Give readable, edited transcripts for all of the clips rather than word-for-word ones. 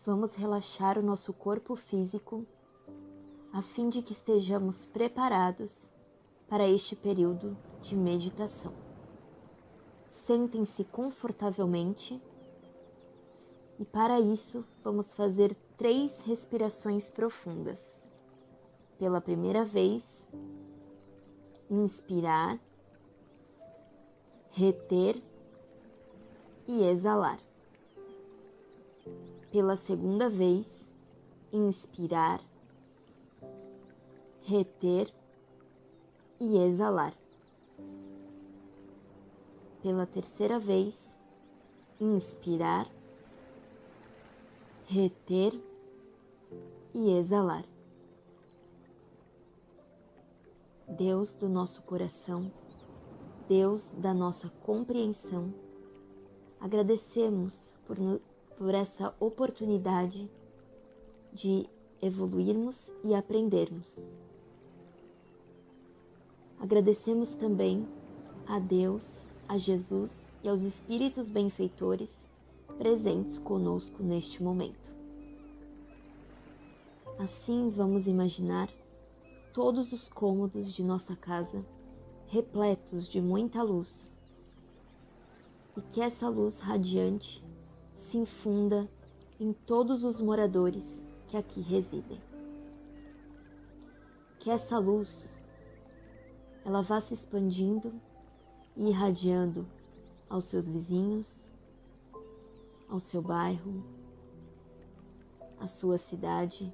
Vamos relaxar o nosso corpo físico a fim de que estejamos preparados para este período de meditação. Sentem-se confortavelmente e para isso vamos fazer 3 respirações profundas. Pela primeira vez, inspirar, reter e exalar. Pela segunda vez, inspirar, reter e exalar. Pela terceira vez, inspirar, reter e exalar. Deus do nosso coração, Deus da nossa compreensão, agradecemos por essa oportunidade de evoluirmos e aprendermos. Agradecemos também a Deus, a Jesus e aos espíritos benfeitores presentes conosco neste momento. Assim, vamos imaginar todos os cômodos de nossa casa repletos de muita luz e que essa luz radiante se infunda em todos os moradores que aqui residem. Que essa luz ela vá se expandindo e irradiando aos seus vizinhos, ao seu bairro, à sua cidade,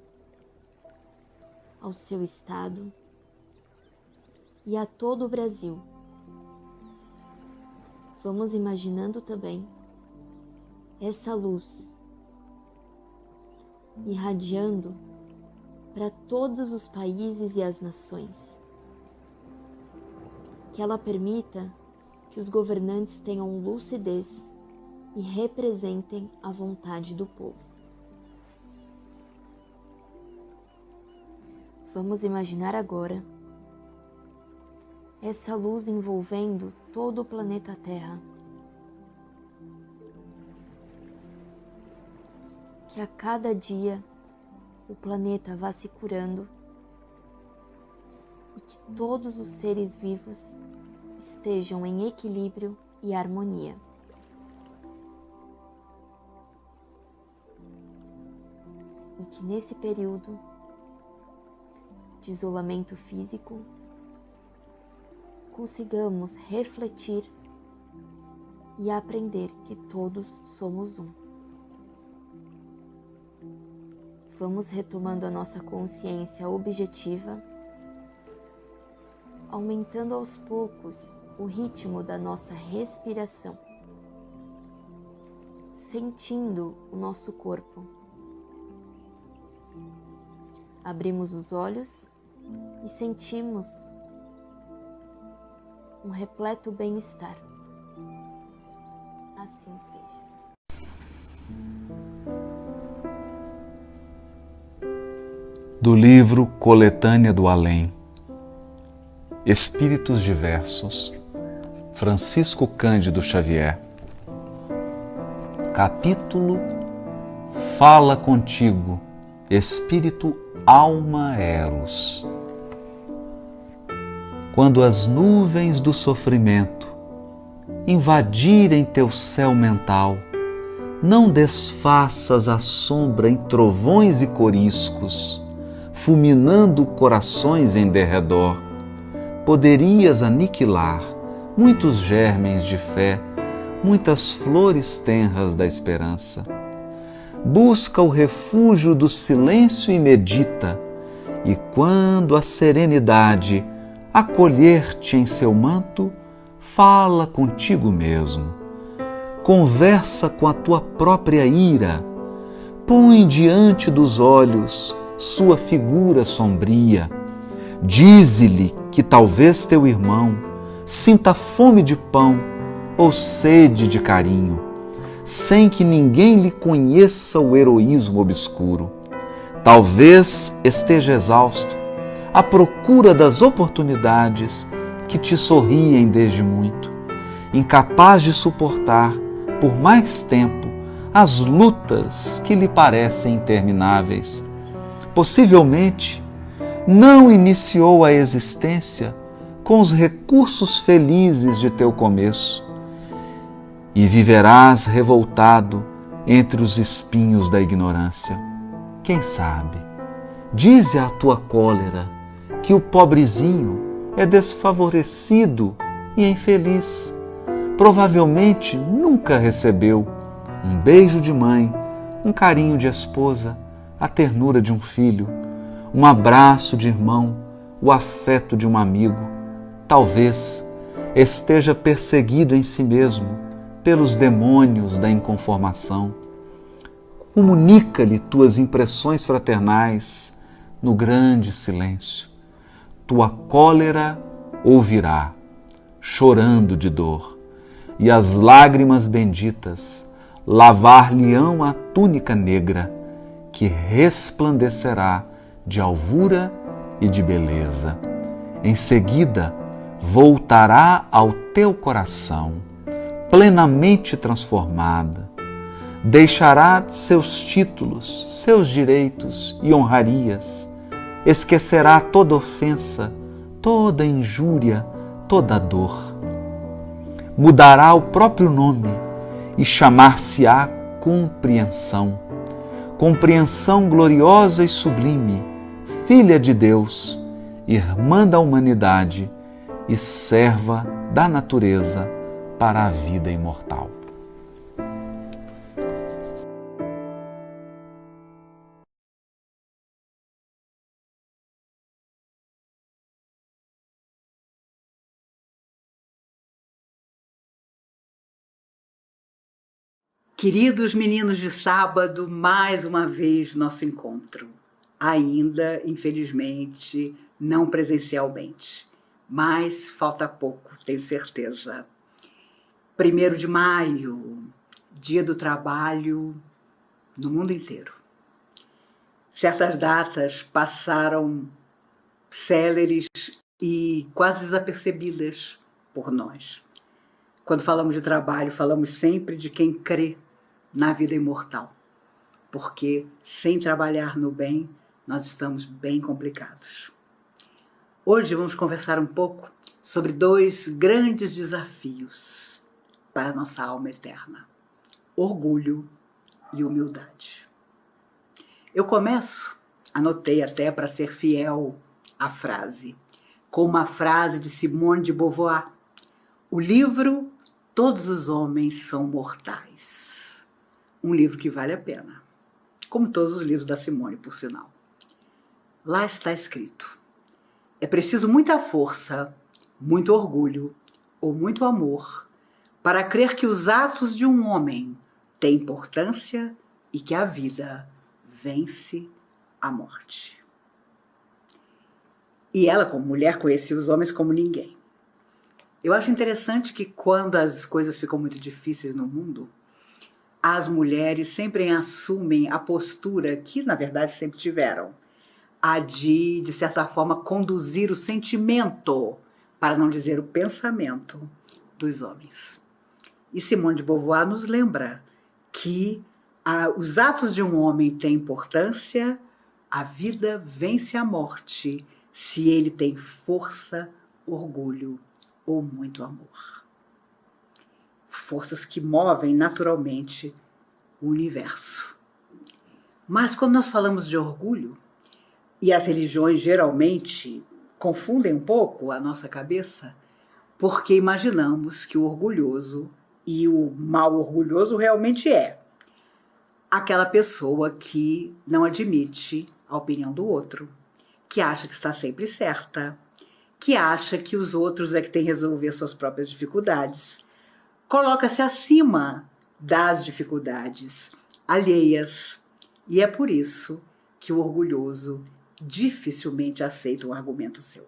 ao seu estado e a todo o Brasil. Vamos imaginando também essa luz irradiando para todos os países e as nações. Que ela permita que os governantes tenham lucidez e representem a vontade do povo. Vamos imaginar agora essa luz envolvendo todo o planeta Terra. Que a cada dia o planeta vá se curando e que todos os seres vivos estejam em equilíbrio e harmonia. E que nesse período de isolamento físico consigamos refletir e aprender que todos somos um. Vamos retomando a nossa consciência objetiva, aumentando aos poucos o ritmo da nossa respiração, sentindo o nosso corpo. Abrimos os olhos e sentimos um repleto bem-estar. Assim seja. Do livro Coletânea do Além, Espíritos Diversos, Francisco Cândido Xavier. Capítulo Fala Contigo, Espírito Alma Eros. Quando as nuvens do sofrimento invadirem teu céu mental, não desfaças a sombra em trovões e coriscos, fulminando corações em derredor. Poderias aniquilar muitos germens de fé, muitas flores tenras da esperança. Busca o refúgio do silêncio e medita, e quando a serenidade acolher-te em seu manto, fala contigo mesmo. Conversa com a tua própria ira, põe diante dos olhos sua figura sombria. Dize-lhe que talvez teu irmão sinta fome de pão ou sede de carinho, sem que ninguém lhe conheça o heroísmo obscuro. Talvez esteja exausto, à procura das oportunidades que te sorriem desde muito, incapaz de suportar por mais tempo as lutas que lhe parecem intermináveis. Possivelmente, não iniciou a existência com os recursos felizes de teu começo, e viverás revoltado entre os espinhos da ignorância. Quem sabe? Dize à tua cólera que o pobrezinho é desfavorecido e infeliz. Provavelmente nunca recebeu um beijo de mãe, um carinho de esposa, a ternura de um filho, um abraço de irmão, o afeto de um amigo. Talvez esteja perseguido em si mesmo pelos demônios da inconformação. Comunica-lhe tuas impressões fraternais no grande silêncio. Tua cólera ouvirá, chorando de dor, e as lágrimas benditas lavar-lhe-ão a túnica negra, que resplandecerá de alvura e de beleza. Em seguida, voltará ao teu coração, plenamente transformada. Deixará seus títulos, seus direitos e honrarias. Esquecerá toda ofensa, toda injúria, toda dor. Mudará o próprio nome e chamar-se-á compreensão. Compreensão gloriosa e sublime, filha de Deus, irmã da humanidade e serva da natureza para a vida imortal. Queridos meninos de sábado, mais uma vez nosso encontro. Ainda, infelizmente, não presencialmente, mas falta pouco, tenho certeza. 1º de maio, Dia do Trabalho no mundo inteiro. Certas datas passaram céleres e quase desapercebidas por nós. Quando falamos de trabalho, falamos sempre de quem crê na vida imortal, porque sem trabalhar no bem, nós estamos bem complicados. Hoje vamos conversar um pouco sobre 2 grandes desafios para a nossa alma eterna: orgulho e humildade. Eu começo, anotei até para ser fiel à frase, com uma frase de Simone de Beauvoir. O livro Todos os Homens São Mortais. Um livro que vale a pena, como todos os livros da Simone, por sinal. Lá está escrito: é preciso muita força, muito orgulho ou muito amor para crer que os atos de um homem têm importância e que a vida vence a morte. E ela, como mulher, conhecia os homens como ninguém. Eu acho interessante que quando as coisas ficam muito difíceis no mundo, as mulheres sempre assumem a postura que, na verdade, sempre tiveram, a de certa forma, conduzir o sentimento, para não dizer o pensamento, dos homens. E Simone de Beauvoir nos lembra que os atos de um homem têm importância, a vida vence a morte se ele tem força, orgulho ou muito amor. Forças que movem naturalmente o universo. Mas quando nós falamos de orgulho, e as religiões geralmente confundem um pouco a nossa cabeça, porque imaginamos que o orgulhoso, e o mal orgulhoso realmente é aquela pessoa que não admite a opinião do outro, que acha que está sempre certa, que acha que os outros é que têm que resolver suas próprias dificuldades, coloca-se acima das dificuldades alheias, e é por isso que o orgulhoso dificilmente aceita um argumento seu.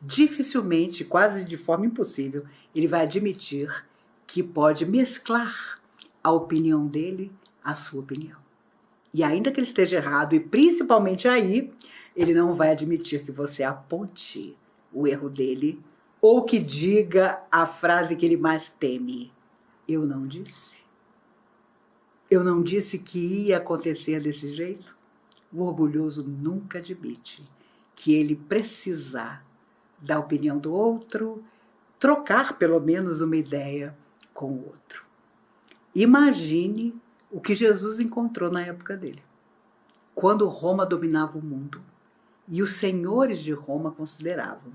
Dificilmente, quase de forma impossível, ele vai admitir que pode mesclar a opinião dele à sua opinião. E ainda que ele esteja errado, e principalmente aí, ele não vai admitir que você aponte o erro dele ou que diga a frase que ele mais teme: eu não disse. Eu não disse que ia acontecer desse jeito? O orgulhoso nunca admite que ele precisar da opinião do outro, trocar pelo menos uma ideia com o outro. Imagine o que Jesus encontrou na época dele, quando Roma dominava o mundo e os senhores de Roma consideravam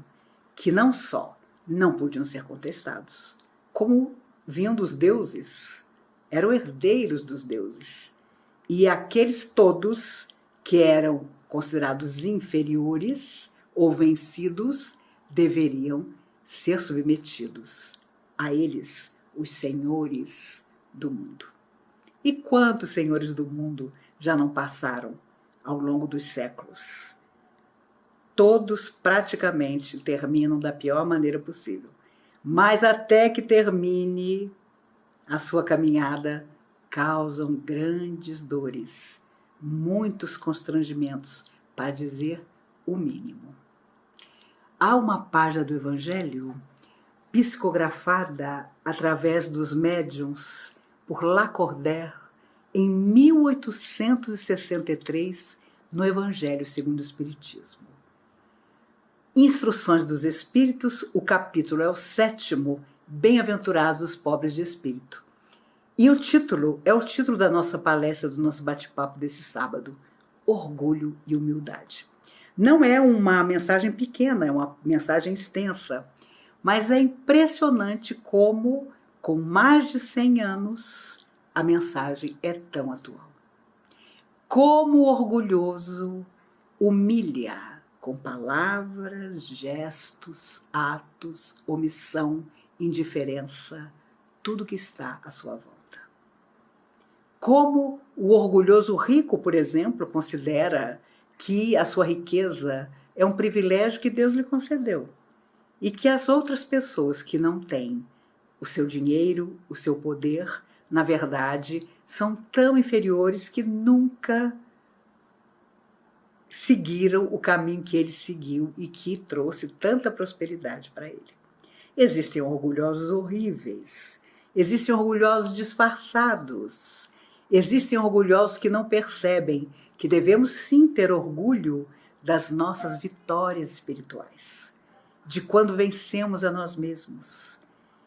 que não só não podiam ser contestados, como vinham dos deuses, eram herdeiros dos deuses. E aqueles todos que eram considerados inferiores ou vencidos deveriam ser submetidos a eles, os senhores do mundo. E quantos senhores do mundo já não passaram ao longo dos séculos? Todos praticamente terminam da pior maneira possível. Mas até que termine a sua caminhada, causam grandes dores, muitos constrangimentos, para dizer o mínimo. Há uma página do Evangelho psicografada através dos médiuns por Lacordaire em 1863 no Evangelho segundo o Espiritismo. Instruções dos Espíritos, o capítulo é o 7º, Bem-aventurados os pobres de espírito. E o título é o título da nossa palestra, do nosso bate-papo desse sábado, Orgulho e Humildade. Não é uma mensagem pequena, é uma mensagem extensa, mas é impressionante como, com mais de 100 anos, a mensagem é tão atual. Como o orgulhoso humilha com palavras, gestos, atos, omissão, indiferença, tudo que está à sua volta. Como o orgulhoso rico, por exemplo, considera que a sua riqueza é um privilégio que Deus lhe concedeu e que as outras pessoas que não têm o seu dinheiro, o seu poder, na verdade, são tão inferiores que nunca seguiram o caminho que ele seguiu e que trouxe tanta prosperidade para ele. Existem orgulhosos horríveis, existem orgulhosos disfarçados, existem orgulhosos que não percebem que devemos sim ter orgulho das nossas vitórias espirituais, de quando vencemos a nós mesmos,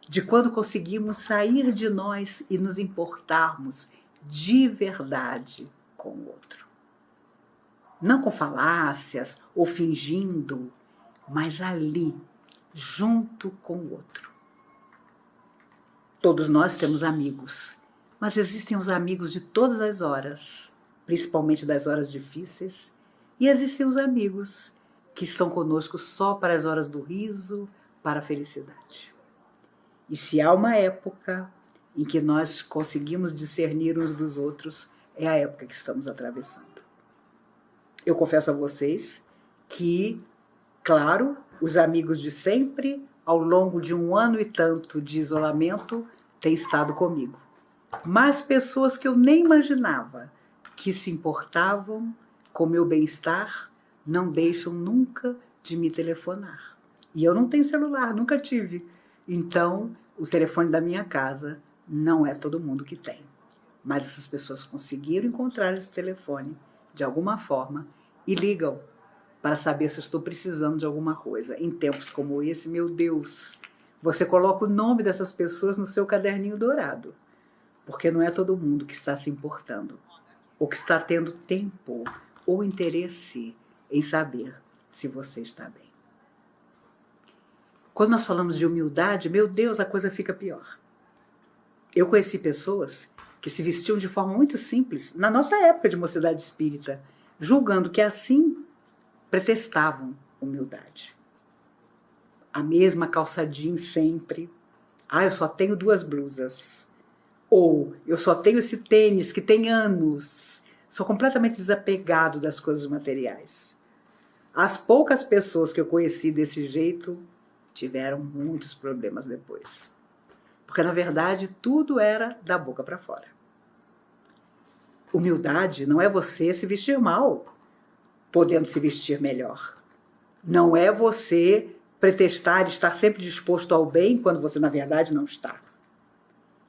de quando conseguimos sair de nós e nos importarmos de verdade com o outro. Não com falácias ou fingindo, mas ali, junto com o outro. Todos nós temos amigos, mas existem os amigos de todas as horas, principalmente das horas difíceis, e existem os amigos que estão conosco só para as horas do riso, para a felicidade. E se há uma época em que nós conseguimos discernir uns dos outros, é a época que estamos atravessando. Eu confesso a vocês que, claro, os amigos de sempre, ao longo de 1 ano e tanto de isolamento, têm estado comigo. Mas pessoas que eu nem imaginava que se importavam com o meu bem-estar não deixam nunca de me telefonar. E eu não tenho celular, nunca tive. Então, o telefone da minha casa não é todo mundo que tem. Mas essas pessoas conseguiram encontrar esse telefone de alguma forma e ligam para saber se eu estou precisando de alguma coisa. Em tempos como esse, meu Deus, você coloca o nome dessas pessoas no seu caderninho dourado, porque não é todo mundo que está se importando, ou que está tendo tempo ou interesse em saber se você está bem. Quando nós falamos de humildade, meu Deus, a coisa fica pior. Eu conheci pessoas que se vestiam de forma muito simples, na nossa época de mocidade espírita, julgando que assim pretextavam humildade. A mesma calça jeans sempre. Eu só tenho 2 blusas. Ou eu só tenho esse tênis que tem anos. Sou completamente desapegado das coisas materiais. As poucas pessoas que eu conheci desse jeito tiveram muitos problemas depois. Porque, na verdade, tudo era da boca para fora. Humildade não é você se vestir mal, podendo se vestir melhor. Não é você pretextar estar sempre disposto ao bem, quando você, na verdade, não está.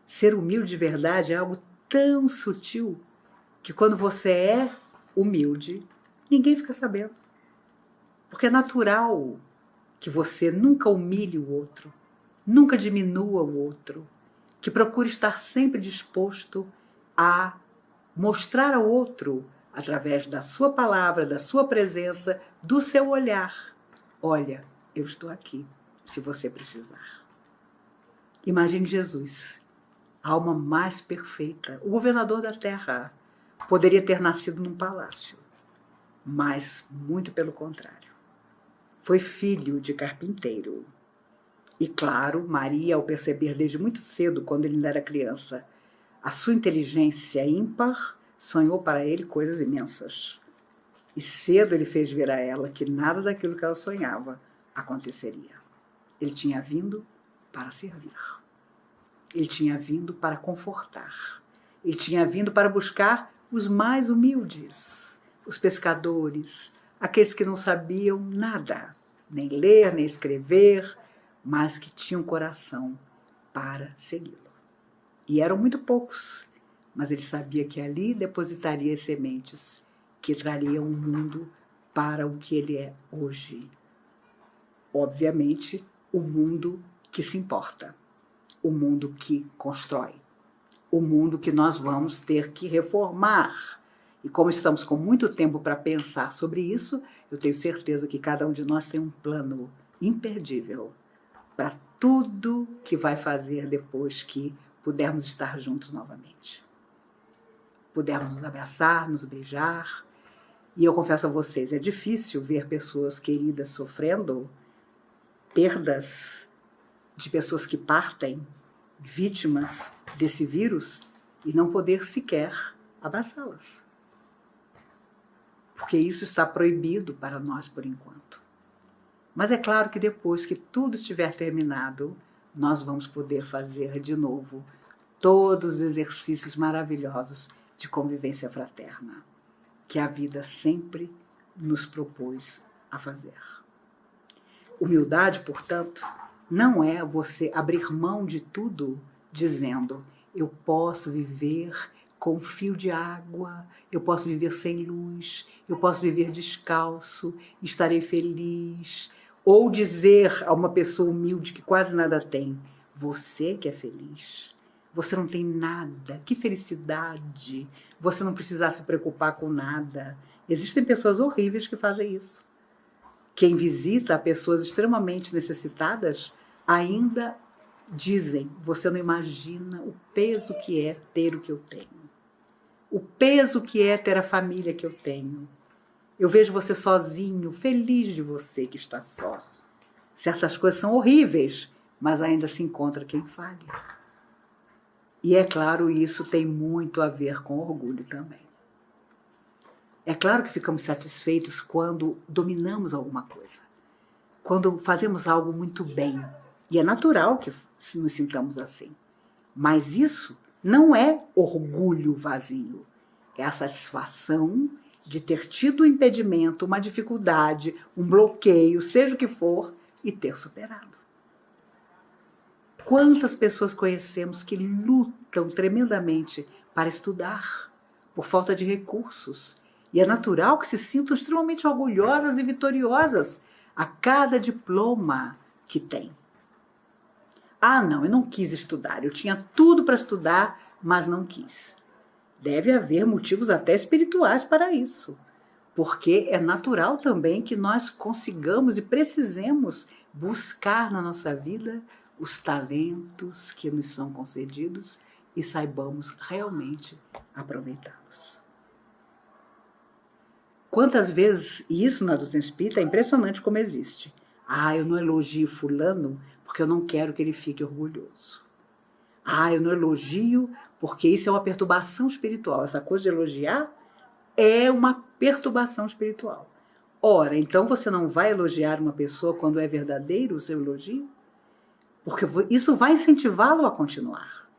Ser humilde de verdade é algo tão sutil que quando você é humilde, ninguém fica sabendo. Porque é natural que você nunca humilhe o outro, nunca diminua o outro, que procure estar sempre disposto a mostrar ao outro, através da sua palavra, da sua presença, do seu olhar. Olha, eu estou aqui, se você precisar. Imagine Jesus, a alma mais perfeita, o governador da terra. Poderia ter nascido num palácio, mas muito pelo contrário. Foi filho de carpinteiro. E claro, Maria, ao perceber desde muito cedo, quando ele ainda era criança, a sua inteligência ímpar, sonhou para ele coisas imensas. E cedo ele fez ver a ela que nada daquilo que ela sonhava aconteceria. Ele tinha vindo para servir. Ele tinha vindo para confortar. Ele tinha vindo para buscar os mais humildes, os pescadores, aqueles que não sabiam nada, nem ler, nem escrever, mas que tinham coração para segui-lo. E eram muito poucos, mas ele sabia que ali depositaria as sementes que trariam o mundo para o que ele é hoje. Obviamente, o mundo que se importa, o mundo que constrói, o mundo que nós vamos ter que reformar. E como estamos com muito tempo para pensar sobre isso, eu tenho certeza que cada um de nós tem um plano imperdível para tudo que vai fazer depois que pudermos estar juntos novamente. Pudermos nos abraçar, nos beijar. E eu confesso a vocês, é difícil ver pessoas queridas sofrendo perdas de pessoas que partem, vítimas desse vírus, e não poder sequer abraçá-las. Porque isso está proibido para nós por enquanto. Mas é claro que depois que tudo estiver terminado, nós vamos poder fazer de novo todos os exercícios maravilhosos de convivência fraterna que a vida sempre nos propôs a fazer. Humildade, portanto, não é você abrir mão de tudo dizendo: eu posso viver com um fio de água, eu posso viver sem luz, eu posso viver descalço, estarei feliz. Ou dizer a uma pessoa humilde que quase nada tem: você que é feliz, você não tem nada, que felicidade, você não precisa se preocupar com nada. Existem pessoas horríveis que fazem isso. Quem visita pessoas extremamente necessitadas ainda dizem: você não imagina o peso que é ter o que eu tenho, o peso que é ter a família que eu tenho. Eu vejo você sozinho, feliz de você que está só. Certas coisas são horríveis, mas ainda se encontra quem fale. E é claro, isso tem muito a ver com orgulho também. É claro que ficamos satisfeitos quando dominamos alguma coisa, quando fazemos algo muito bem. E é natural que nos sintamos assim. Mas isso não é orgulho vazio. É a satisfação de ter tido um impedimento, uma dificuldade, um bloqueio, seja o que for, e ter superado. Quantas pessoas conhecemos que lutam tremendamente para estudar, por falta de recursos? E é natural que se sintam extremamente orgulhosas e vitoriosas a cada diploma que têm. Ah, não, eu não quis estudar, eu tinha tudo para estudar, mas não quis. Deve haver motivos até espirituais para isso, porque é natural também que nós consigamos e precisemos buscar na nossa vida os talentos que nos são concedidos e saibamos realmente aproveitá-los. Quantas vezes, e isso na doutrina espírita é impressionante como existe. Ah, eu não elogio fulano porque eu não quero que ele fique orgulhoso. Ah, eu não elogio porque isso é uma perturbação espiritual. Essa coisa de elogiar é uma perturbação espiritual. Ora, então você não vai elogiar uma pessoa quando é verdadeiro o seu elogio? Porque isso vai incentivá-lo a continuar.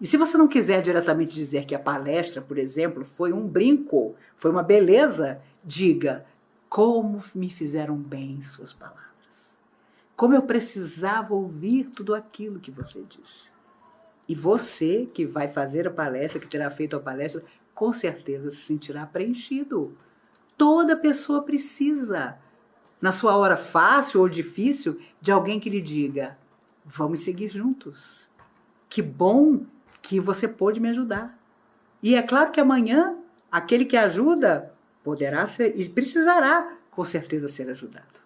E se você não quiser diretamente dizer que a palestra, por exemplo, foi um brinco, foi uma beleza, diga: como me fizeram bem suas palavras. Como eu precisava ouvir tudo aquilo que você disse. E você que vai fazer a palestra, que terá feito a palestra, com certeza se sentirá preenchido. Toda pessoa precisa, na sua hora fácil ou difícil, de alguém que lhe diga: vamos seguir juntos. Que bom que você pôde me ajudar. E é claro que amanhã, aquele que ajuda poderá ser e precisará, com certeza, ser ajudado.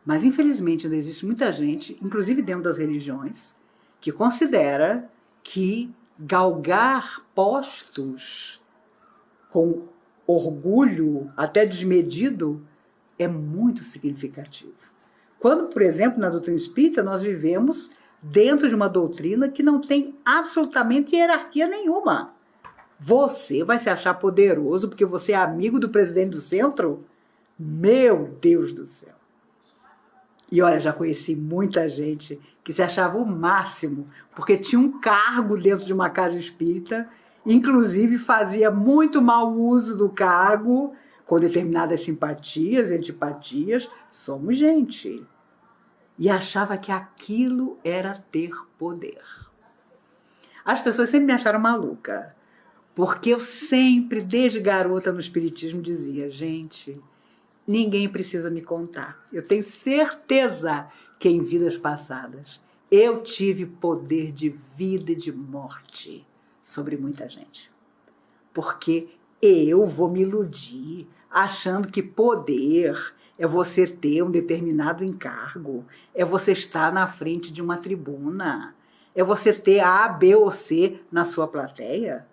Mas, infelizmente, ainda existe muita gente, inclusive dentro das religiões, que considera que galgar postos com orgulho, até desmedido, é muito significativo. Quando, por exemplo, na doutrina espírita, nós vivemos dentro de uma doutrina que não tem absolutamente hierarquia nenhuma. Você vai se achar poderoso porque você é amigo do presidente do centro? Meu Deus do céu! E olha, já conheci muita gente que se achava o máximo porque tinha um cargo dentro de uma casa espírita, inclusive fazia muito mau uso do cargo com determinadas simpatias e antipatias. Somos gente. E achava que aquilo era ter poder. As pessoas sempre me acharam maluca, porque eu sempre, desde garota no espiritismo, dizia: gente, ninguém precisa me contar. Eu tenho certeza que em vidas passadas eu tive poder de vida e de morte sobre muita gente. Porque eu vou me iludir achando que poder é você ter um determinado encargo, é você estar na frente de uma tribuna, é você ter A, B ou C na sua plateia?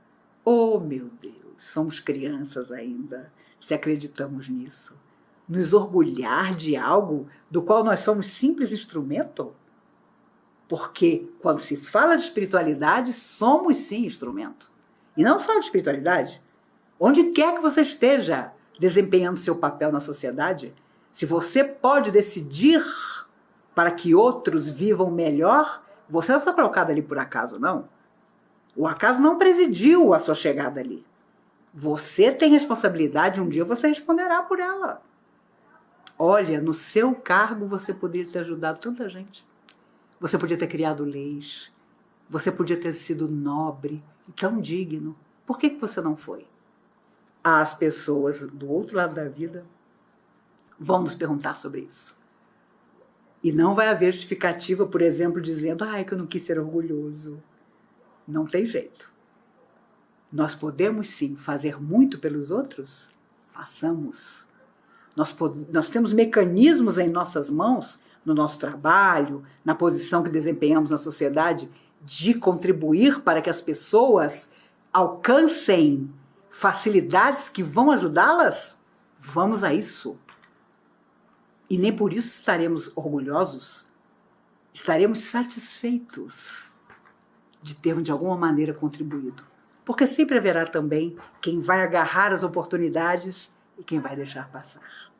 Oh, meu Deus, somos crianças ainda, se acreditamos nisso. Nos orgulhar de algo do qual nós somos simples instrumento? Porque quando se fala de espiritualidade, somos sim instrumento. E não só de espiritualidade. Onde quer que você esteja desempenhando seu papel na sociedade, se você pode decidir para que outros vivam melhor, você não foi colocado ali por acaso, não. O acaso não presidiu a sua chegada ali. Você tem responsabilidade, um dia você responderá por ela. Olha, no seu cargo você poderia ter ajudado tanta gente. Você podia ter criado leis. Você podia ter sido nobre e tão digno. Por que você não foi? As pessoas do outro lado da vida vão nos perguntar sobre isso. E não vai haver justificativa, por exemplo, dizendo: que eu não quis ser orgulhoso. Não tem jeito. Nós podemos sim fazer muito pelos outros? Façamos. Nós temos mecanismos em nossas mãos, no nosso trabalho, na posição que desempenhamos na sociedade, de contribuir para que as pessoas alcancem facilidades que vão ajudá-las? Vamos a isso. E nem por isso estaremos orgulhosos, estaremos satisfeitos de termos de alguma maneira contribuído. Porque sempre haverá também quem vai agarrar as oportunidades e quem vai deixar passar.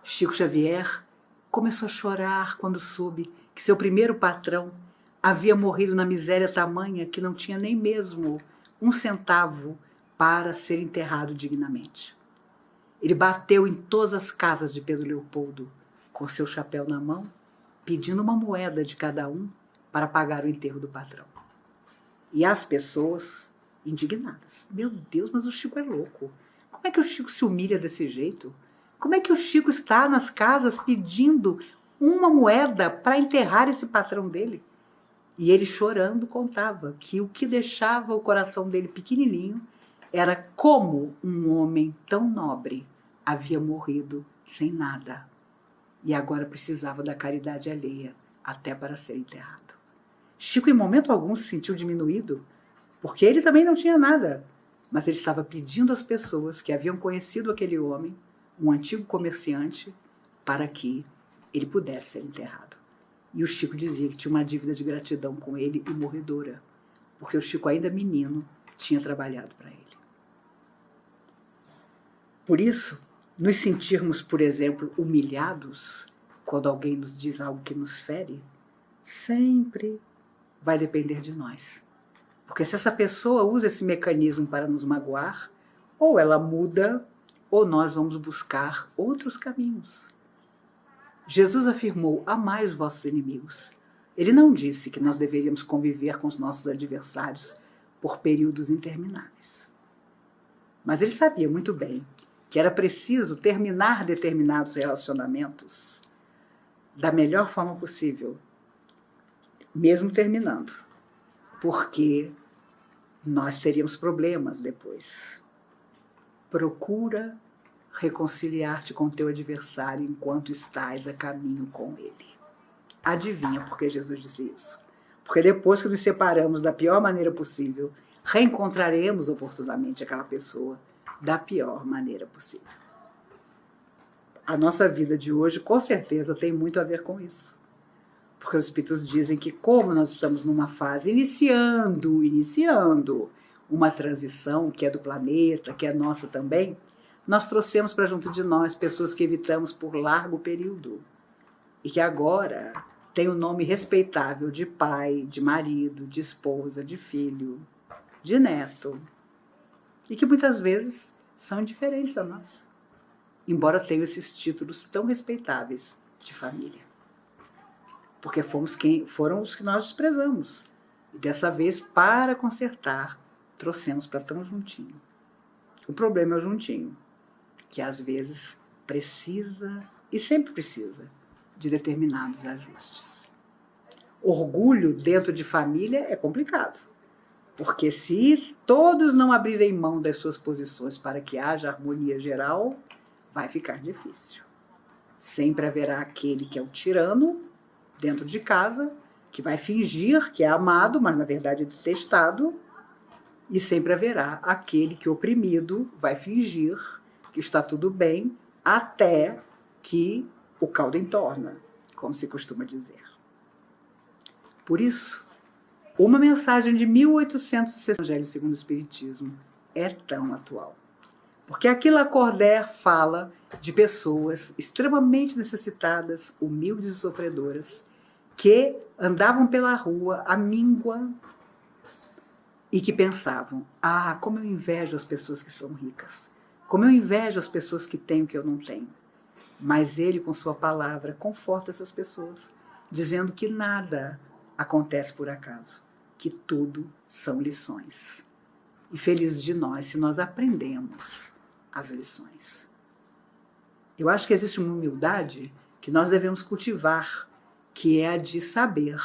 Chico Xavier começou a chorar quando soube que seu primeiro patrão havia morrido na miséria tamanha que não tinha nem mesmo um centavo para ser enterrado dignamente. Ele bateu em todas as casas de Pedro Leopoldo com seu chapéu na mão, pedindo uma moeda de cada um para pagar o enterro do patrão. E as pessoas indignadas: meu Deus, mas o Chico é louco. Como é que o Chico se humilha desse jeito? Como é que o Chico está nas casas pedindo uma moeda para enterrar esse patrão dele? E ele, chorando, contava que o que deixava o coração dele pequenininho era como um homem tão nobre havia morrido sem nada e agora precisava da caridade alheia até para ser enterrado. Chico, em momento algum, se sentiu diminuído, porque ele também não tinha nada, mas ele estava pedindo às pessoas que haviam conhecido aquele homem, um antigo comerciante, para que ele pudesse ser enterrado. E o Chico dizia que tinha uma dívida de gratidão com ele e morredora, porque o Chico, ainda menino, tinha trabalhado para ele. Por isso, nos sentirmos, por exemplo, humilhados quando alguém nos diz algo que nos fere, sempre vai depender de nós. Porque se essa pessoa usa esse mecanismo para nos magoar, ou ela muda, ou nós vamos buscar outros caminhos. Jesus afirmou: amai os vossos inimigos. Ele não disse que nós deveríamos conviver com os nossos adversários por períodos intermináveis. Mas ele sabia muito bem que era preciso terminar determinados relacionamentos da melhor forma possível, mesmo terminando, porque nós teríamos problemas depois. Procura reconciliar-te com teu adversário enquanto estás a caminho com ele. Adivinha por que Jesus disse isso? Porque depois que nos separamos da pior maneira possível, reencontraremos oportunamente aquela pessoa da pior maneira possível. A nossa vida de hoje, com certeza, tem muito a ver com isso. Porque os Espíritos dizem que, como nós estamos numa fase iniciando uma transição que é do planeta, que é nossa também, nós trouxemos para junto de nós pessoas que evitamos por largo período e que agora têm o nome respeitável de pai, de marido, de esposa, de filho, de neto, e que muitas vezes são indiferentes a nós, embora tenham esses títulos tão respeitáveis de família. Porque foram os que nós desprezamos. E dessa vez, para consertar, trouxemos para tão juntinho. O problema é o juntinho, que às vezes precisa, e sempre precisa, de determinados ajustes. Orgulho dentro de família é complicado, porque se todos não abrirem mão das suas posições para que haja harmonia geral, vai ficar difícil. Sempre haverá aquele que é o tirano dentro de casa, que vai fingir que é amado, mas na verdade é detestado, e sempre haverá aquele que, oprimido, vai fingir que está tudo bem, até que o caldo entorna, como se costuma dizer. Por isso, uma mensagem de 1860 do Evangelho segundo o Espiritismo é tão atual. Porque aqui Lacordaire fala de pessoas extremamente necessitadas, humildes e sofredoras, que andavam pela rua à míngua e que pensavam: ah, como eu invejo as pessoas que são ricas, como eu invejo as pessoas que têm o que eu não tenho. Mas ele, com sua palavra, conforta essas pessoas, dizendo que nada acontece por acaso, que tudo são lições. E felizes de nós se nós aprendemos as lições. Eu acho que existe uma humildade que nós devemos cultivar, que é a de saber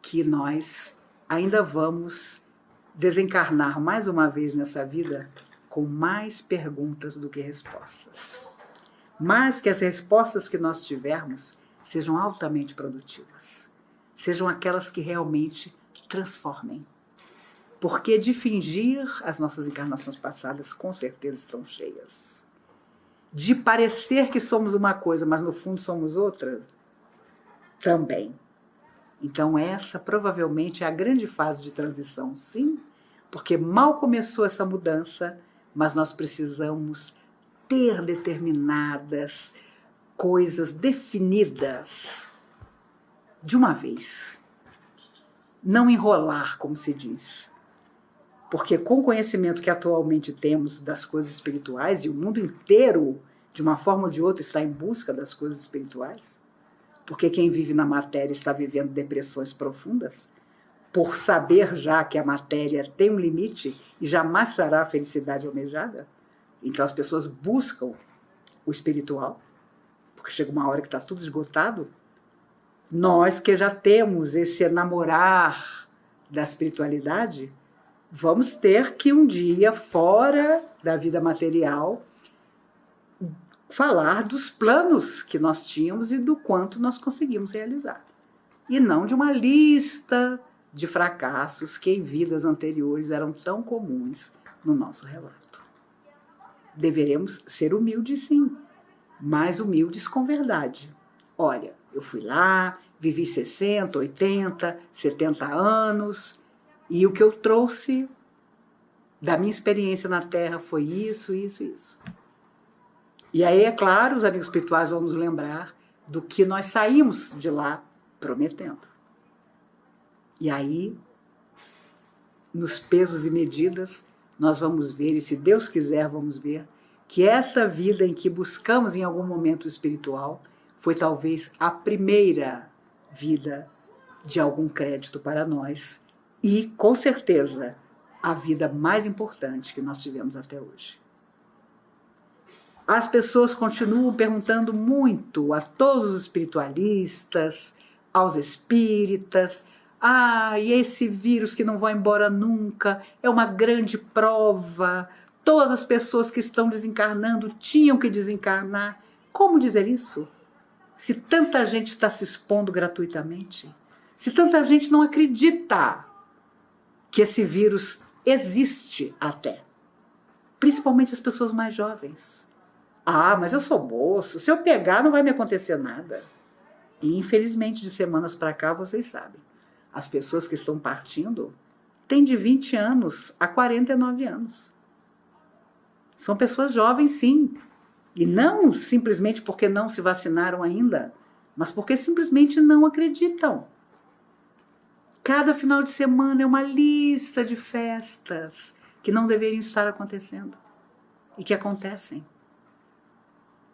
que nós ainda vamos desencarnar mais uma vez nessa vida com mais perguntas do que respostas. Mas que as respostas que nós tivermos sejam altamente produtivas, sejam aquelas que realmente transformem. Porque de fingir, as nossas encarnações passadas com certeza estão cheias. De parecer que somos uma coisa, mas no fundo somos outra, também. Então essa provavelmente é a grande fase de transição, sim, porque mal começou essa mudança, mas nós precisamos ter determinadas coisas definidas de uma vez. Não enrolar, como se diz. Porque com o conhecimento que atualmente temos das coisas espirituais, e o mundo inteiro, de uma forma ou de outra, está em busca das coisas espirituais, porque quem vive na matéria está vivendo depressões profundas, por saber já que a matéria tem um limite e jamais trará a felicidade almejada. Então as pessoas buscam o espiritual, porque chega uma hora que está tudo esgotado. Nós que já temos esse enamorar da espiritualidade, vamos ter que um dia, fora da vida material, falar dos planos que nós tínhamos e do quanto nós conseguimos realizar. E não de uma lista de fracassos que em vidas anteriores eram tão comuns no nosso relato. Deveremos ser humildes, sim, mas humildes com verdade. Olha, eu fui lá, vivi 60, 80, 70 anos, e o que eu trouxe da minha experiência na Terra foi isso, isso, isso. E aí, é claro, os amigos espirituais vão nos lembrar do que nós saímos de lá prometendo. E aí, nos pesos e medidas, nós vamos ver, e se Deus quiser, vamos ver, que esta vida em que buscamos em algum momento o espiritual foi talvez a primeira vida de algum crédito para nós e, com certeza, a vida mais importante que nós tivemos até hoje. As pessoas continuam perguntando muito a todos os espiritualistas, aos espíritas: e esse vírus que não vai embora nunca, é uma grande prova, todas as pessoas que estão desencarnando tinham que desencarnar. Como dizer isso? Se tanta gente está se expondo gratuitamente, se tanta gente não acredita que esse vírus existe até, principalmente as pessoas mais jovens. Mas eu sou moço, se eu pegar não vai me acontecer nada. E infelizmente de semanas para cá, vocês sabem, as pessoas que estão partindo têm de 20 anos a 49 anos. São pessoas jovens, sim. E não simplesmente porque não se vacinaram ainda, mas porque simplesmente não acreditam. Cada final de semana é uma lista de festas que não deveriam estar acontecendo e que acontecem.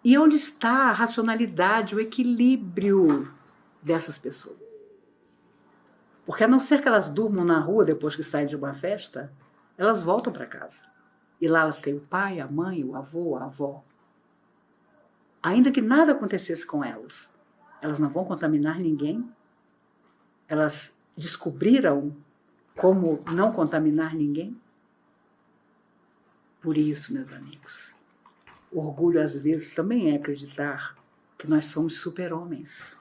E onde está a racionalidade, o equilíbrio dessas pessoas? Porque a não ser que elas durmam na rua depois que saem de uma festa, elas voltam para casa. E lá elas têm o pai, a mãe, o avô, a avó. Ainda que nada acontecesse com elas, elas não vão contaminar ninguém. Elas descobriram como não contaminar ninguém. Por isso, meus amigos, orgulho às vezes também é acreditar que nós somos super-homens,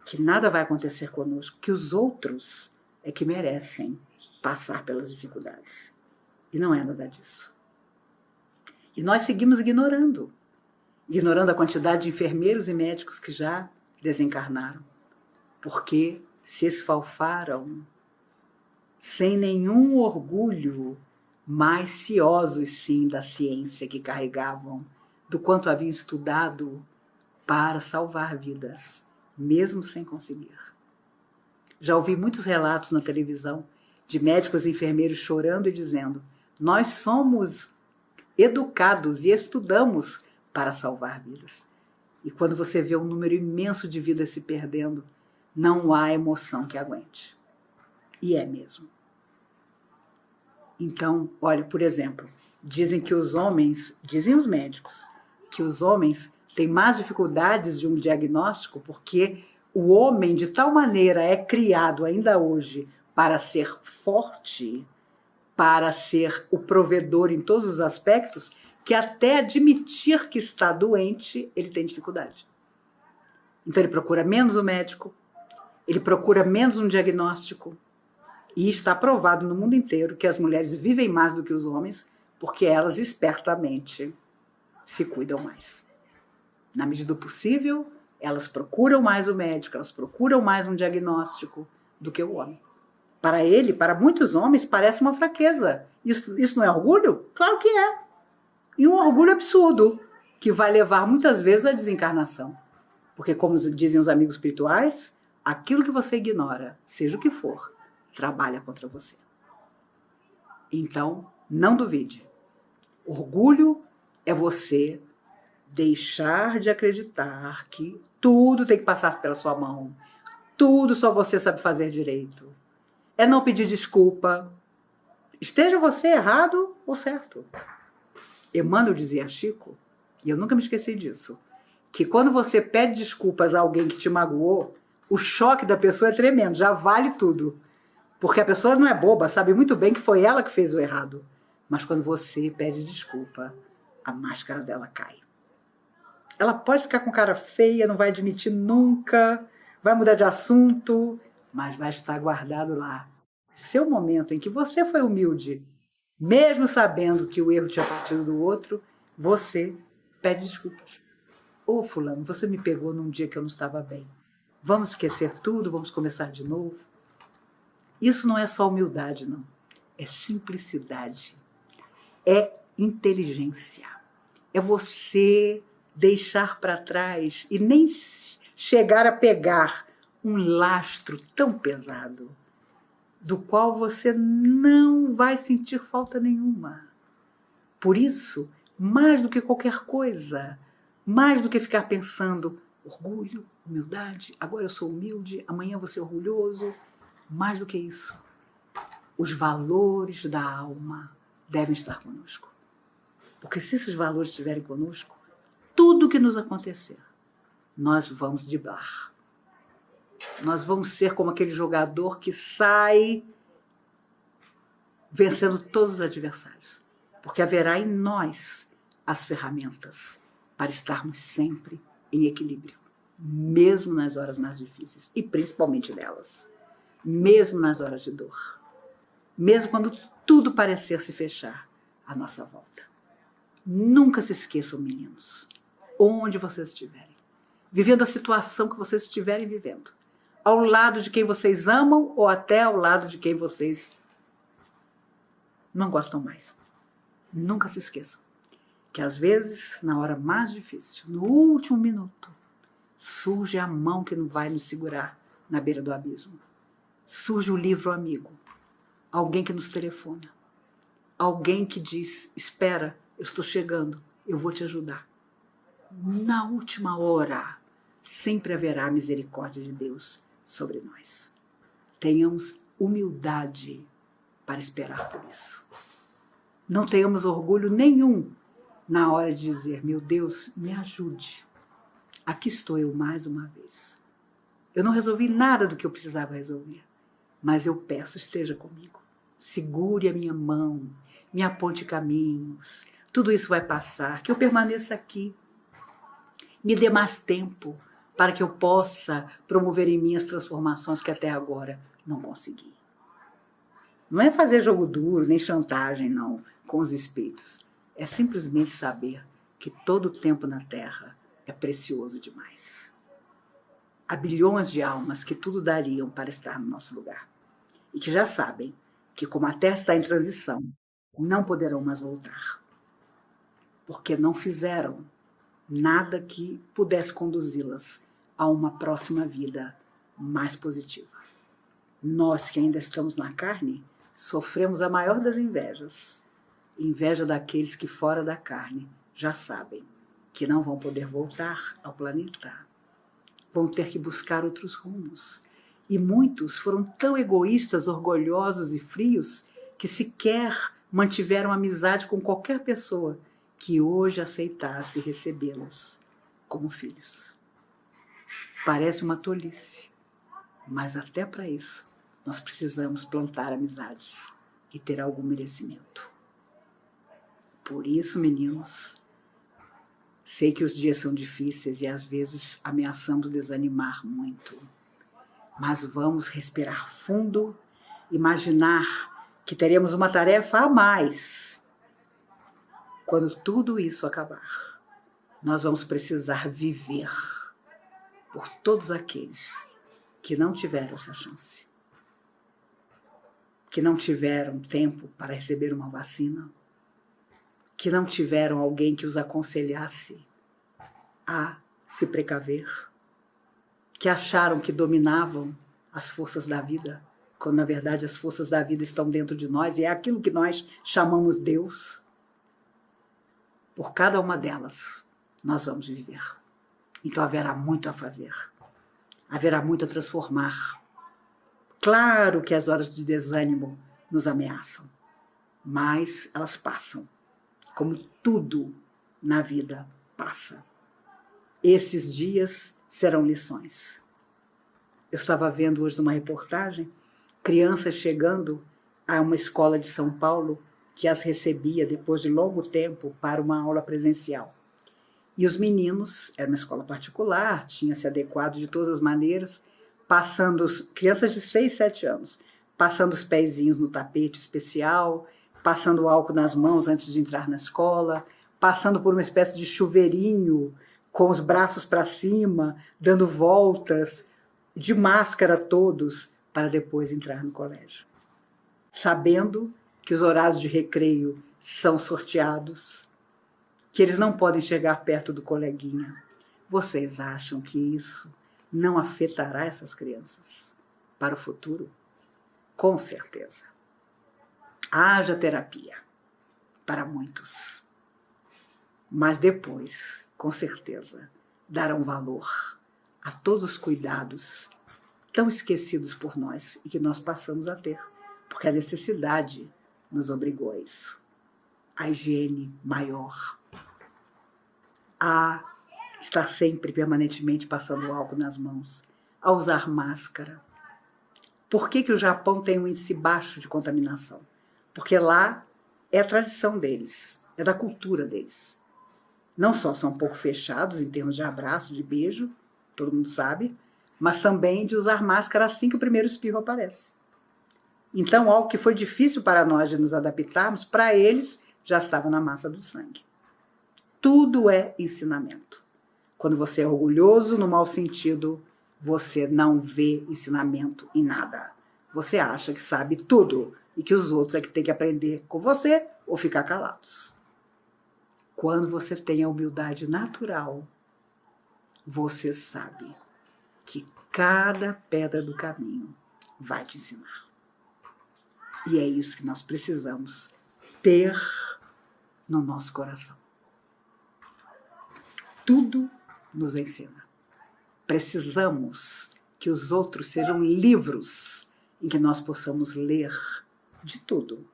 que nada vai acontecer conosco, que os outros é que merecem passar pelas dificuldades. E não é nada disso. E nós seguimos ignorando a quantidade de enfermeiros e médicos que já desencarnaram, porque se esfalfaram sem nenhum orgulho, mais ciosos sim da ciência que carregavam, do quanto haviam estudado para salvar vidas, mesmo sem conseguir. Já ouvi muitos relatos na televisão de médicos e enfermeiros chorando e dizendo: nós somos educados e estudamos para salvar vidas. E quando você vê um número imenso de vidas se perdendo, não há emoção que aguente. E é mesmo. Então, olha, por exemplo, dizem os médicos, que os homens têm mais dificuldades de um diagnóstico porque o homem, de tal maneira, é criado ainda hoje para ser forte, para ser o provedor em todos os aspectos, que até admitir que está doente, ele tem dificuldade. Então ele procura menos o médico, ele procura menos um diagnóstico, e está provado no mundo inteiro que as mulheres vivem mais do que os homens, porque elas espertamente se cuidam mais. Na medida do possível, elas procuram mais o médico, elas procuram mais um diagnóstico do que o homem. Para muitos homens, parece uma fraqueza. Isso não é orgulho? Claro que é. E um orgulho absurdo, que vai levar muitas vezes à desencarnação. Porque, como dizem os amigos espirituais, aquilo que você ignora, seja o que for, trabalha contra você. Então, não duvide. Orgulho é você deixar de acreditar que tudo tem que passar pela sua mão, tudo só você sabe fazer direito. É não pedir desculpa, esteja você errado ou certo. Emmanuel dizia a Chico, e eu nunca me esqueci disso, que quando você pede desculpas a alguém que te magoou, o choque da pessoa é tremendo, já vale tudo. Porque a pessoa não é boba, sabe muito bem que foi ela que fez o errado. Mas quando você pede desculpa, a máscara dela cai. Ela pode ficar com cara feia, não vai admitir nunca, vai mudar de assunto, mas vai estar guardado lá. Seu momento em que você foi humilde, mesmo sabendo que o erro tinha partido do outro, você pede desculpas. Ô fulano, você me pegou num dia que eu não estava bem. Vamos esquecer tudo, vamos começar de novo. Isso não é só humildade, não. É simplicidade. É inteligência. É você deixar para trás e nem chegar a pegar um lastro tão pesado, do qual você não vai sentir falta nenhuma. Por isso, mais do que qualquer coisa, mais do que ficar pensando orgulho, humildade. Agora eu sou humilde, amanhã eu vou ser orgulhoso. Mais do que isso, os valores da alma devem estar conosco. Porque se esses valores estiverem conosco, tudo que nos acontecer, nós vamos driblar. Nós vamos ser como aquele jogador que sai vencendo todos os adversários. Porque haverá em nós as ferramentas para estarmos sempre em equilíbrio, mesmo nas horas mais difíceis, e principalmente nelas, mesmo nas horas de dor, mesmo quando tudo parecer se fechar à nossa volta. Nunca se esqueçam, meninos, onde vocês estiverem, vivendo a situação que vocês estiverem vivendo, ao lado de quem vocês amam ou até ao lado de quem vocês não gostam mais. Nunca se esqueçam que às vezes, na hora mais difícil, no último minuto, surge a mão que não vai nos segurar na beira do abismo. Surge o livro amigo, alguém que nos telefona, alguém que diz, espera, eu estou chegando, eu vou te ajudar. Na última hora, sempre haverá a misericórdia de Deus sobre nós. Tenhamos humildade para esperar por isso. Não tenhamos orgulho nenhum na hora de dizer, meu Deus, me ajude. Aqui estou eu mais uma vez. Eu não resolvi nada do que eu precisava resolver, mas eu peço, esteja comigo. Segure a minha mão, me aponte caminhos. Tudo isso vai passar, que eu permaneça aqui. Me dê mais tempo para que eu possa promover em mim as transformações que até agora não consegui. Não é fazer jogo duro, nem chantagem, não, com os espíritos. É simplesmente saber que todo o tempo na Terra é precioso demais. Há bilhões de almas que tudo dariam para estar no nosso lugar. E que já sabem que, como a Terra está em transição, não poderão mais voltar. Porque não fizeram nada que pudesse conduzi-las a uma próxima vida mais positiva. Nós que ainda estamos na carne, sofremos a maior das invejas. Inveja daqueles que fora da carne já sabem que não vão poder voltar ao planeta. Vão ter que buscar outros rumos. E muitos foram tão egoístas, orgulhosos e frios que sequer mantiveram amizade com qualquer pessoa que hoje aceitasse recebê-los como filhos. Parece uma tolice, mas até para isso nós precisamos plantar amizades e ter algum merecimento. Por isso, meninos, sei que os dias são difíceis e às vezes ameaçamos desanimar muito, mas vamos respirar fundo, imaginar que teremos uma tarefa a mais. Quando tudo isso acabar, nós vamos precisar viver por todos aqueles que não tiveram essa chance, que não tiveram tempo para receber uma vacina, que não tiveram alguém que os aconselhasse a se precaver, que acharam que dominavam as forças da vida, quando na verdade as forças da vida estão dentro de nós e é aquilo que nós chamamos Deus. Por cada uma delas, nós vamos viver. Então haverá muito a fazer. Haverá muito a transformar. Claro que as horas de desânimo nos ameaçam, mas elas passam, como tudo na vida passa. Esses dias serão lições. Eu estava vendo hoje uma reportagem, crianças chegando a uma escola de São Paulo que as recebia depois de longo tempo para uma aula presencial. E os meninos, era uma escola particular, tinha se adequado de todas as maneiras, passando, crianças de 6, 7 anos, passando os pezinhos no tapete especial, passando álcool nas mãos antes de entrar na escola, passando por uma espécie de chuveirinho, com os braços para cima, dando voltas, de máscara todos, para depois entrar no colégio. Sabendo que os horários de recreio são sorteados, que eles não podem chegar perto do coleguinha. Vocês acham que isso não afetará essas crianças para o futuro? Com certeza. Haja terapia para muitos. Mas depois, com certeza, darão valor a todos os cuidados tão esquecidos por nós e que nós passamos a ter, porque a necessidade nos obrigou a isso. A higiene maior, a estar sempre, permanentemente passando álcool nas mãos, a usar máscara. Por que o Japão tem um índice baixo de contaminação? Porque lá é a tradição deles, é da cultura deles. Não só são um pouco fechados em termos de abraço, de beijo, todo mundo sabe, mas também de usar máscara assim que o primeiro espirro aparece. Então, algo que foi difícil para nós de nos adaptarmos, para eles já estava na massa do sangue. Tudo é ensinamento. Quando você é orgulhoso, no mau sentido, você não vê ensinamento em nada. Você acha que sabe tudo e que os outros é que tem que aprender com você ou ficar calados. Quando você tem a humildade natural, você sabe que cada pedra do caminho vai te ensinar. E é isso que nós precisamos ter no nosso coração. Tudo nos ensina. Precisamos que os outros sejam livros em que nós possamos ler de tudo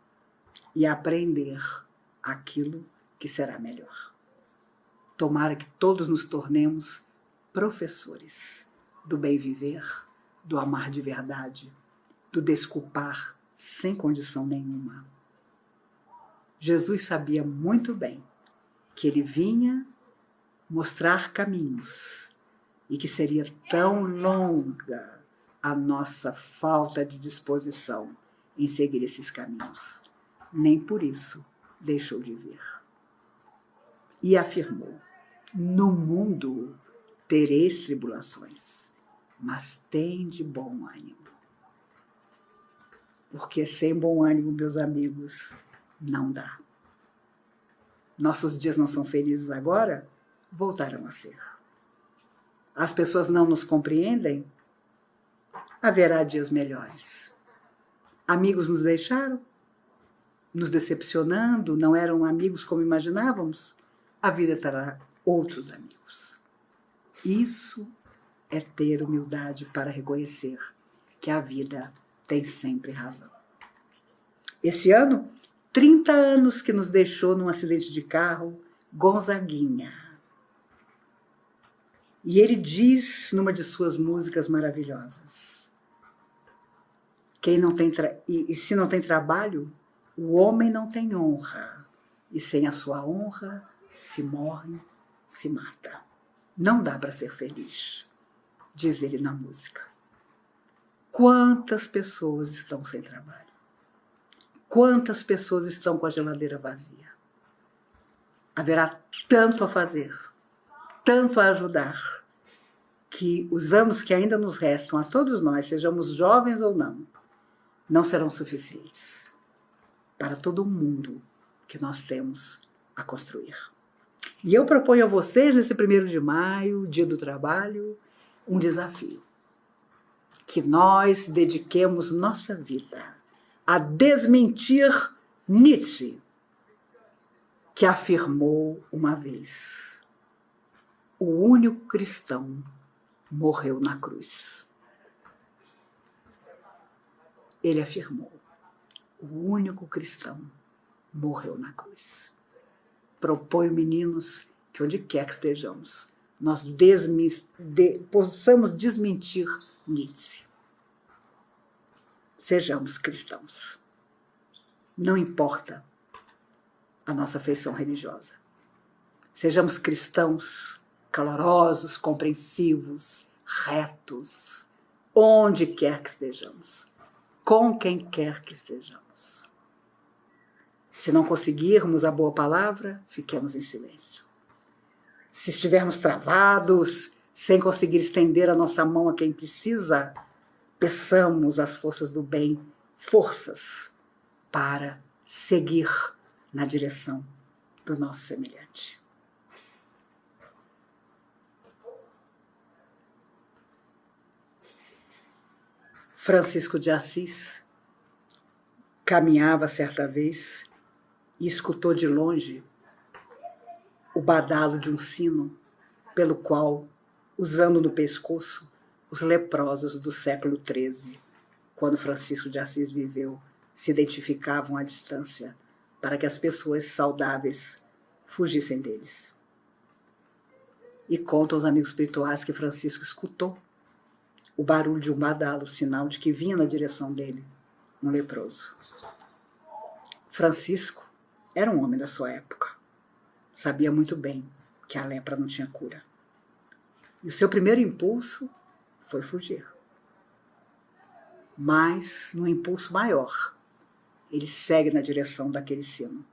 e aprender aquilo que será melhor. Tomara que todos nos tornemos professores do bem viver, do amar de verdade, do desculpar sem condição nenhuma. Jesus sabia muito bem que ele vinha mostrar caminhos e que seria tão longa a nossa falta de disposição em seguir esses caminhos. Nem por isso deixou de vir. E afirmou: no mundo tereis tribulações, mas tende bom ânimo. Porque sem bom ânimo, meus amigos, não dá. Nossos dias não são felizes agora, voltarão a ser. As pessoas não nos compreendem, haverá dias melhores. Amigos nos deixaram, nos decepcionando, não eram amigos como imaginávamos, a vida terá outros amigos. Isso é ter humildade para reconhecer que a vida tem sempre razão. Esse ano, 30 anos que nos deixou num acidente de carro, Gonzaguinha. E ele diz numa de suas músicas maravilhosas: quem não tem e se não tem trabalho, o homem não tem honra, e sem a sua honra se morre, se mata. Não dá para ser feliz, diz ele na música. Quantas pessoas estão sem trabalho? Quantas pessoas estão com a geladeira vazia? Haverá tanto a fazer, tanto a ajudar, que os anos que ainda nos restam a todos nós, sejamos jovens ou não serão suficientes para todo o mundo que nós temos a construir. E eu proponho a vocês, nesse 1º de maio, Dia do Trabalho, um desafio. Que nós dediquemos nossa vida a desmentir Nietzsche, que afirmou uma vez: o único cristão morreu na cruz. Ele afirmou: o único cristão morreu na cruz. Proponho, meninos, que onde quer que estejamos, nós possamos desmentir Nietzsche. Sejamos cristãos. Não importa a nossa feição religiosa. Sejamos cristãos calorosos, compreensivos, retos, onde quer que estejamos, com quem quer que estejamos. Se não conseguirmos a boa palavra, fiquemos em silêncio. Se estivermos travados, sem conseguir estender a nossa mão a quem precisa, peçamos às forças do bem forças para seguir na direção do nosso semelhante. Francisco de Assis caminhava certa vez e escutou de longe o badalo de um sino pelo qual, usando no pescoço, os leprosos do século XIII, quando Francisco de Assis viveu, se identificavam à distância para que as pessoas saudáveis fugissem deles. E contam os amigos espirituais que Francisco escutou o barulho de um badalo, sinal de que vinha na direção dele um leproso. Francisco era um homem da sua época. Sabia muito bem que a lepra não tinha cura. E o seu primeiro impulso foi fugir. Mas, num impulso maior, ele segue na direção daquele sino,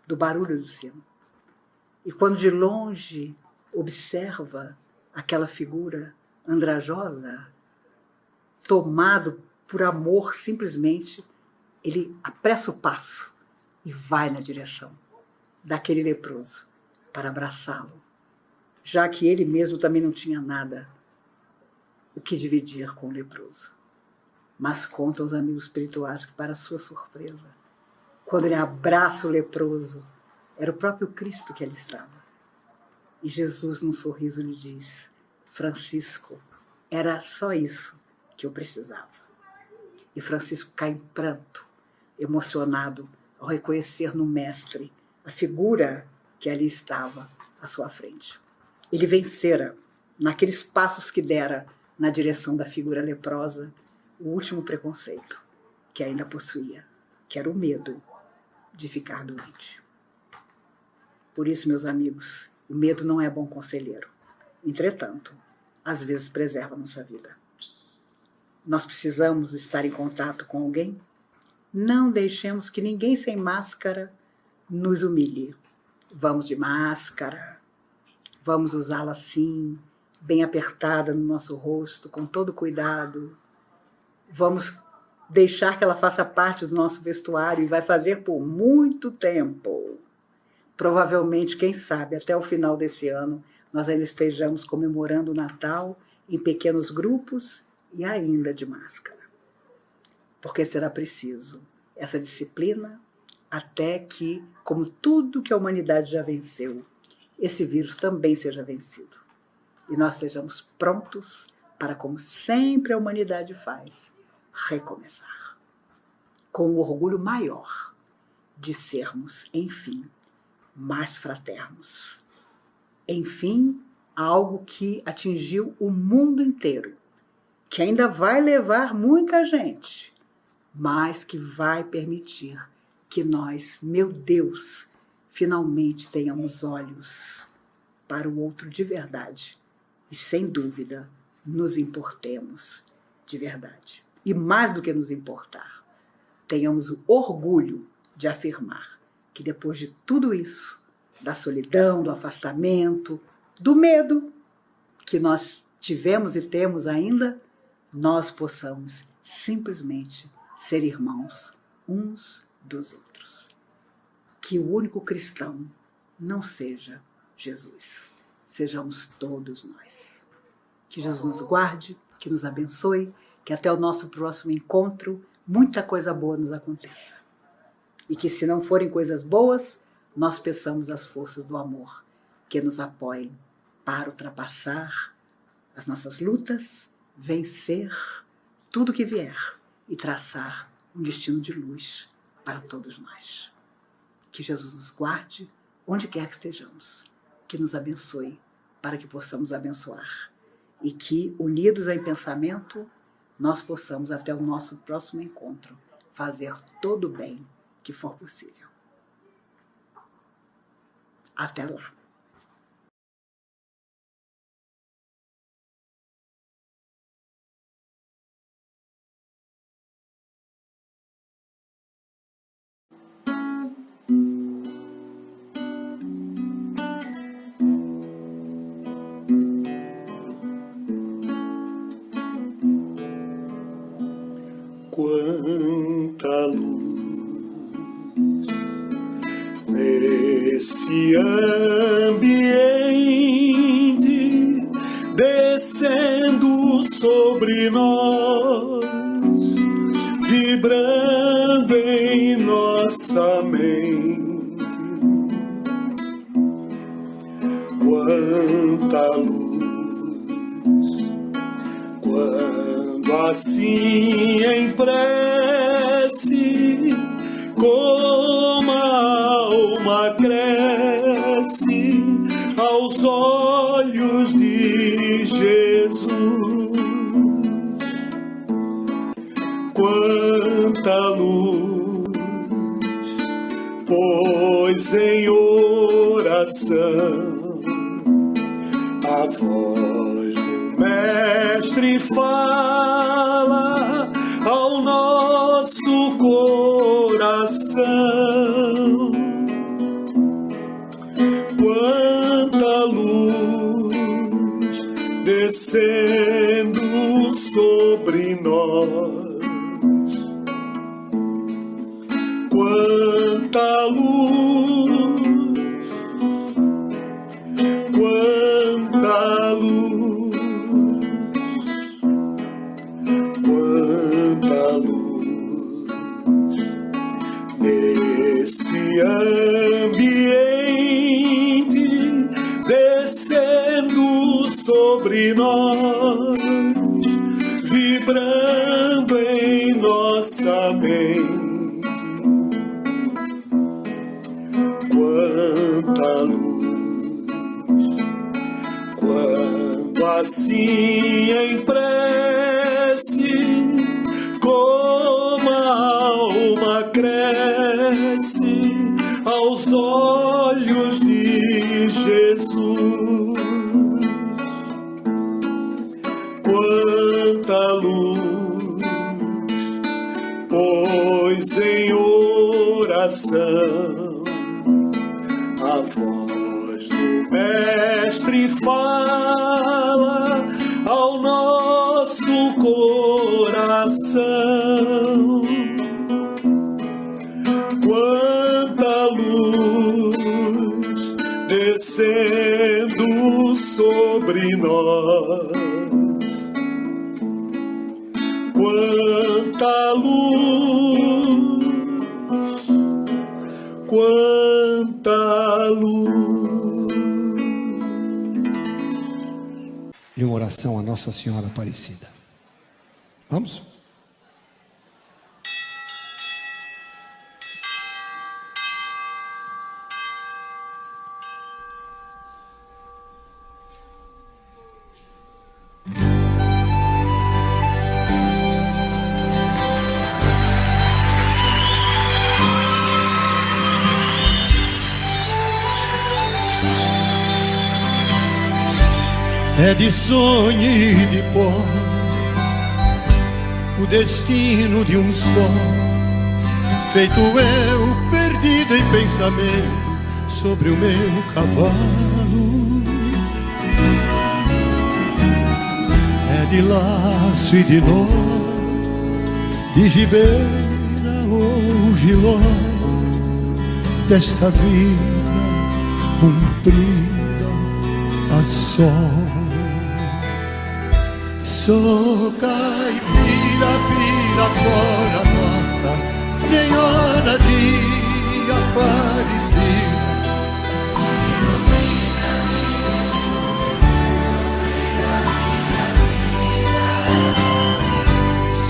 do barulho do sino. E quando de longe observa aquela figura andrajosa, tomado por amor, simplesmente, ele apressa o passo e vai na direção daquele leproso para abraçá-lo, já que ele mesmo também não tinha nada o que dividir com o leproso. Mas contam os amigos espirituais que, para sua surpresa, quando ele abraça o leproso, era o próprio Cristo que ali estava. E Jesus, num sorriso, lhe diz: Francisco, era só isso que eu precisava. E Francisco cai em pranto, emocionado ao reconhecer no mestre a figura que ali estava à sua frente. Ele vencera, naqueles passos que dera na direção da figura leprosa, o último preconceito que ainda possuía, que era o medo de ficar doente. Por isso, meus amigos, o medo não é bom conselheiro. Entretanto, às vezes preserva a nossa vida. Nós precisamos estar em contato com alguém? Não deixemos que ninguém sem máscara nos humilhe. Vamos de máscara, vamos usá-la assim, bem apertada no nosso rosto, com todo cuidado. Vamos deixar que ela faça parte do nosso vestuário e vai fazer por muito tempo. Provavelmente, quem sabe, até o final desse ano, nós ainda estejamos comemorando o Natal em pequenos grupos e ainda de máscara. Porque será preciso essa disciplina até que, como tudo que a humanidade já venceu, esse vírus também seja vencido. E nós estejamos prontos para, como sempre a humanidade faz, recomeçar. Com o orgulho maior de sermos, enfim, mais fraternos. Enfim, algo que atingiu o mundo inteiro, que ainda vai levar muita gente, mas que vai permitir que nós, meu Deus, finalmente tenhamos olhos para o outro de verdade e, sem dúvida, nos importemos de verdade. E mais do que nos importar, tenhamos o orgulho de afirmar que depois de tudo isso, da solidão, do afastamento, do medo que nós tivemos e temos ainda, nós possamos simplesmente ser irmãos uns dos outros. Que o único cristão não seja Jesus, sejamos todos nós. Que Jesus nos guarde, que nos abençoe, que até o nosso próximo encontro muita coisa boa nos aconteça. E que, se não forem coisas boas, nós peçamos as forças do amor que nos apoiem para ultrapassar as nossas lutas, vencer tudo que vier e traçar um destino de luz para todos nós. Que Jesus nos guarde onde quer que estejamos, que nos abençoe para que possamos abençoar e que, unidos em pensamento, nós possamos, até o nosso próximo encontro, fazer todo o bem que for possível. Até lá. Quanta luz nesse ambiente descendo sobre nós, vibrando em nossa mente. Quanta luz assim em prece, como a alma cresce aos olhos de Jesus. Quanta luz, pois em oração a voz do Mestre fala ao nosso coração. Quanta luz descendo sobre nós. Quanta luz, quanta luz, quanta luz nesse ambiente descendo sobre nós, vibrando em nossa mente. Quanta luz, quando assim em prece, como a alma cresce aos olhos de Jesus. Quanta luz, pois em oração a voz do Mestre fala ao nosso coração. Quanta luz descendo sobre nós. Quanta luz, quanta luz. E uma oração a Nossa Senhora Aparecida. Vamos? É de sonho e de pó o destino de um só, feito eu perdido em pensamento sobre o meu cavalo. É de laço e de nó, de gibeira ou giló, desta vida cumprida a sol. Sou caipira, pirapora nossa Senhora de Aparecida.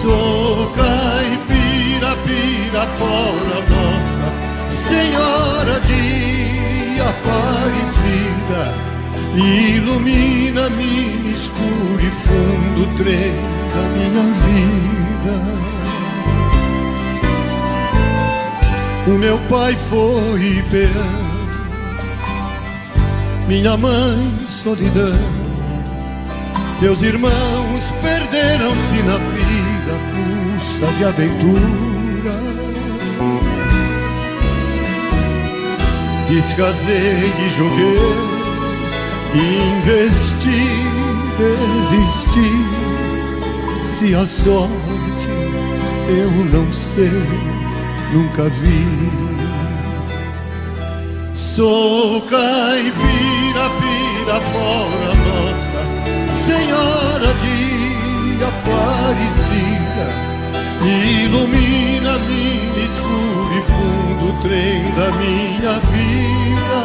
Sou caipira, pirapora nossa Senhora de Aparecida. Ilumina-me escuro e fundo o trem da minha vida. O meu pai foi peão, minha mãe solidão, meus irmãos perderam-se na vida à custa de aventura. Descasei e joguei, investi, desisti. Se a sorte eu não sei, nunca vi. Sou caipira, pirapora nossa Senhora de Aparecida. Ilumina-me no escuro e fundo o trem da minha vida.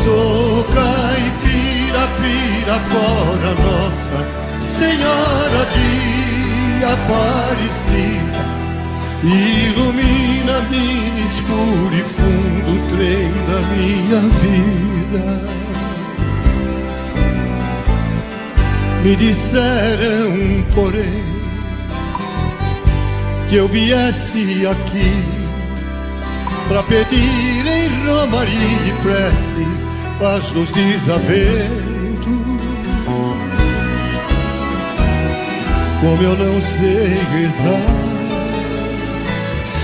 Sou caipira, pirapora nossa Senhora de Aparecida, ilumina mina escuro e fundo o trem da minha vida. Me disseram, porém, que eu viesse aqui pra pedir em romaria e prece paz dos desaventos. Como eu não sei rezar,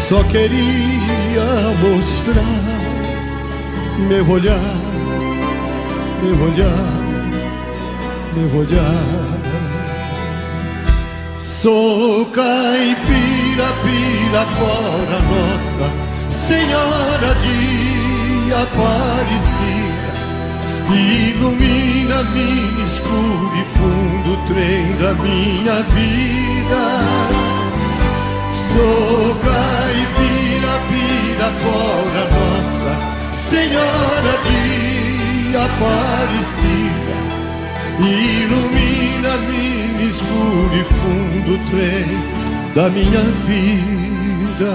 só queria mostrar meu olhar, meu olhar, meu olhar. Sou caipira, Pirapora, Nossa Senhora de Aparecida, ilumina mina escuro e fundo o trem da minha vida. Sou caipira, Pirapora, Nossa Senhora de Aparecida, ilumina mina escuro e fundo o trem da minha vida.